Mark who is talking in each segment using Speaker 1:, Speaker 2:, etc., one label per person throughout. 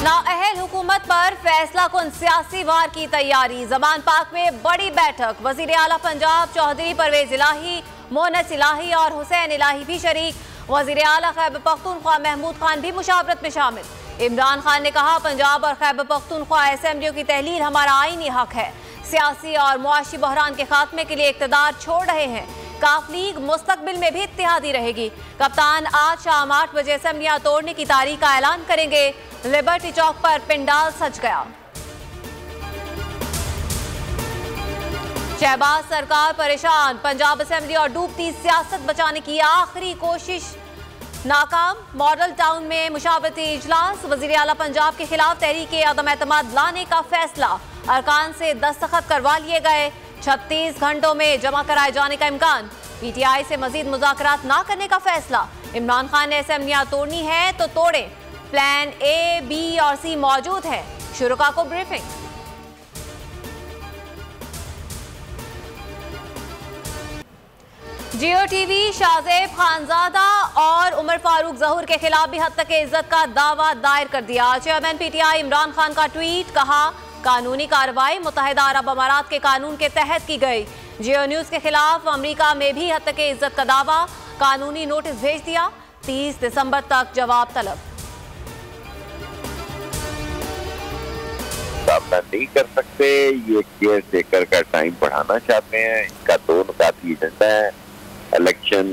Speaker 1: नाअहल हुकूमत पर फैसला कुन सियासी वार की तैयारी। जमान पाक में बड़ी बैठक, वजीर आला पंजाब चौधरी परवेज इलाही, मोनस इलाही और हुसैन इलाही भी शरीक। वजीर आला खैबर पख्तूनख्वा महमूद खान भी मुशावरत में शामिल। इमरान खान ने कहा, पंजाब और खैबर पख्तूनख्वा असेंबलियों की तहलील हमारा आईनी हक है। सियासी और मुआशी बहरान के खात्मे के लिए इक़्तिदार छोड़ रहे हैं। काफ लीग मुस्तकबिल में भी इत्तेहादी रहेगी। कप्तान आज शाम 8 बजे असेंबलियां तोड़ने की तारीख का ऐलान करेंगे। लिबर्टी चौक पर पिंडाल सज गया। शहबाज सरकार परेशान, पंजाब असेंबली और डूबती सियासत बचाने की आखिरी कोशिश नाकाम। मॉडल टाउन में मुशावरती इजलास, वजीर आला पंजाब के खिलाफ तहरीक अदम एतमाद लाने का फैसला। अरकान से दस्तखत करवा लिए गए। 36 घंटों में जमा कराए जाने का इम्कान। PTI से मजीद मुज़ाकरात ना करने का फैसला। इमरान खान ने असेंबलियां तोड़नी है तो तोड़े, प्लान A, B और C मौजूद है। शुरुका को ब्रीफिंग। जियो टीवी शाहजेब खानजादा और उमर फारूक जहूर के खिलाफ भी हद तक इज्जत का दावा दायर कर दिया। चेयरमैन PTI इमरान खान का ट्वीट, कहा कानूनी कार्रवाई मुत्तहिदा अरब अमारात के कानून के तहत की गई। जियो न्यूज के खिलाफ अमेरिका में भी हद तक इज्जत का दावा, कानूनी नोटिस भेज दिया। 30 दिसंबर तक जवाब तलब।
Speaker 2: सामना नहीं कर सकते, ये केयर टेकर का टाइम बढ़ाना चाहते हैं। इनका 2 नुकाती एजेंडा है। इलेक्शन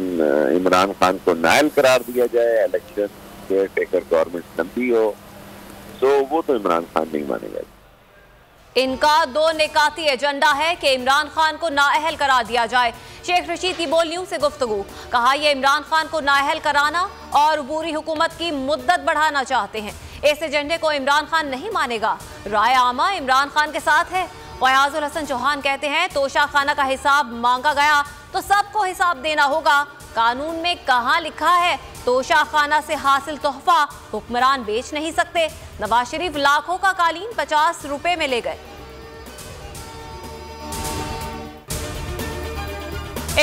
Speaker 2: इमरान खान को नायल करार दिया जाए, इलेक्शन केयर टेकर गवर्नमेंट लंबी हो, तो वो तो इमरान खान नहीं मानेगा।
Speaker 1: इनका 2 निकाती एजेंडा है कि इमरान खान को नाअहल करा दिया जाए। शेख रशीद की बोल न्यूज से गुफ्तगू, कहा यह इमरान खान को नाअहल कराना और अबूरी हुकूमत की मुद्दत बढ़ाना चाहते हैं। इस एजेंडे को इमरान खान नहीं मानेगा। राय आमा इमरान खान के साथ है। फयाजुल हसन चौहान कहते हैं, तोशा खाना का हिसाब मांगा गया तो सबको हिसाब देना होगा। कानून में कहां लिखा है तोशा खाना से हासिल तोहफा हुक्मरान बेच नहीं सकते। नवाज शरीफ लाखों का कालीन 50 रुपए में ले गए।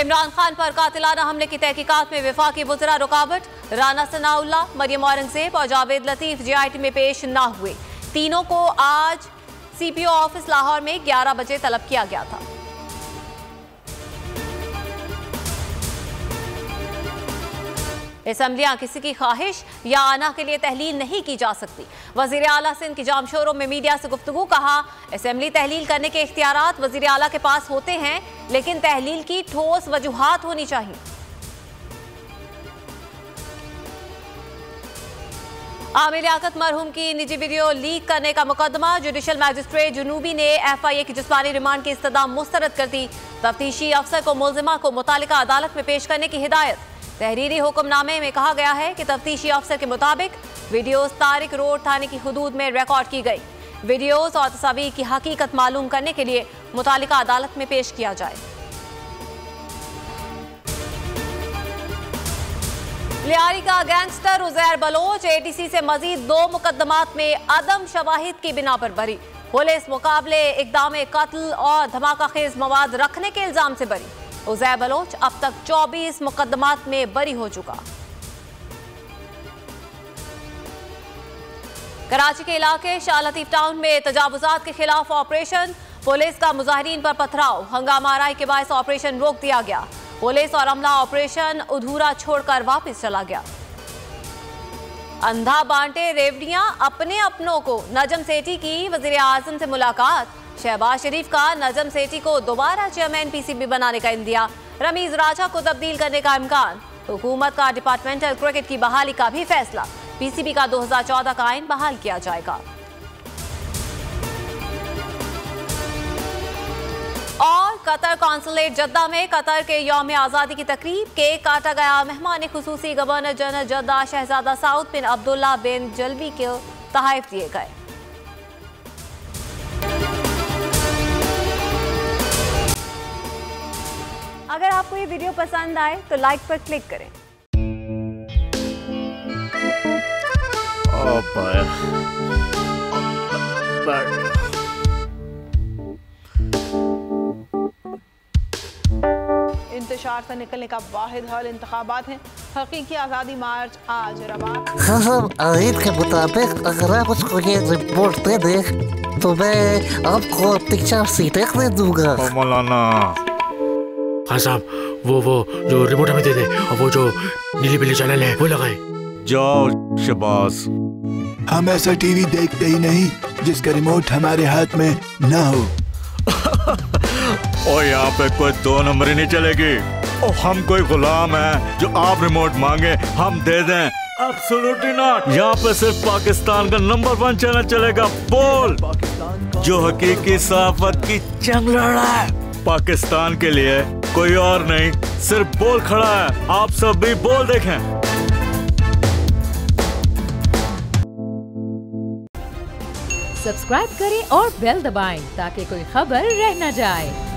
Speaker 1: इमरान खान पर कातिलाना हमले की तहकीकात में वफाकी वज़रा रुकावट। राना सनाउल्लाह, मरियम औरंगजेब और जावेद लतीफ JIT में पेश ना हुए। तीनों को आज CPO ऑफिस लाहौर में 11 बजे तलब किया गया था। असेंबलियां किसी की ख्वाहिश या आना के लिए तहलील नहीं की जा सकती। वजीर आला सिंध की जाम शोरों में मीडिया से गुफ्तगू, कहा असेंबली तहलील करने के इख्तियारात वजीर आला के पास होते हैं, लेकिन तहलील की ठोस वजूहात होनी चाहिए। आमिर लियाकत मरहूम की निजी वीडियो लीक करने का मुकदमा। जुडिशल मैजिस्ट्रेट जुनूबी ने FIA की जिस्मानी रिमांड की इस्तदा मुस्तरद कर दी। तफ्तीशी अफसर को मुल्जिमा को मुतालिका अदालत में पेश करने की हिदायत। तहरीरी हुक्मनामे में कहा गया है कि तफ्तीशी अफसर के मुताबिक वीडियोस तारिक रोड थाने की हुदूद में रिकॉर्ड की गई। वीडियोस और तस्वीर की हकीकत मालूम करने के लिए मुतालिका अदालत में पेश किया जाए। लियारी का गैंगस्टर उजैर बलोच ATC से मजीद 2 मुकदमात में अदम शवाहिद की बिना पर बरी। पुलिस मुकाबले इक़दाम कत्ल और धमाका खेज मवाद रखने के इल्जाम से बरी। उजैर बलोच अब तक 24 मुकदमात में बरी हो चुका। कराची के इलाके शाह लतीफ टाउन में तजावुजात के खिलाफ ऑपरेशन। पुलिस का मुजाहिरीन पर पथराव, हंगामा आराई के बायस ऑपरेशन रोक दिया गया। पुलिस और अमला ऑपरेशन अधूरा छोड़कर वापस चला गया। अंधा बांटे रेवड़ियां अपने अपनों को, नजम सेठी की वजीर आजम से मुलाकात। शहबाज शरीफ का नजम सेठी को दोबारा चेयरमैन PCB बनाने का इंदिया। रमीज राजा को तब्दील करने का इम्कान। हुकूमत का डिपार्टमेंटल क्रिकेट की बहाली का भी फैसला। PCB का 2014 का आइन बहाल किया जाएगा। और कतर कॉन्सुलेट जद्दा में कतर के यौम आज़ादी की तकरीब, केक काटा गया। मेहमान खुसूसी गवर्नर जनरल जद्दा शहजादा सऊद बिन अब्दुल्ला बिन जलवी के तोहफे दिए गए। अगर आपको ये वीडियो पसंद आए तो लाइक पर क्लिक करें। इंतशार
Speaker 3: बाहर से निकलने का वाहिद हल इंतखाबात हैं। हकीकी आज़ादी मार्च आज रवान।
Speaker 4: खान आयन के मुताबिक अगर आप उसको ये रिपोर्ट दे दें तो मैं आपको अपनी 4 सीटें दे दूंगा।
Speaker 5: मौलाना
Speaker 6: हाँ साहब, वो जो रिमोट हमें दे दे और वो जो नीली पीली चैनल है वो लगाए।
Speaker 5: जाओ शबाज।
Speaker 7: हम ऐसा टीवी देखते ही नहीं जिसका रिमोट हमारे हाथ में ना हो।
Speaker 5: और यहाँ पे कोई 2 नंबरी नहीं चलेगी। और हम कोई गुलाम है जो आप रिमोट मांगे हम दे दें? Absolutely not. यहाँ पे सिर्फ पाकिस्तान का नंबर 1 चैनल चलेगा, बोल, जो हकीकी सहाफत की जंग लड़ रहा है। पाकिस्तान के लिए कोई और नहीं, सिर्फ बोल खड़ा है। आप सब भी बोल देखें।
Speaker 8: सब्सक्राइब करें और बेल दबाएं ताकि कोई खबर रह न जाए।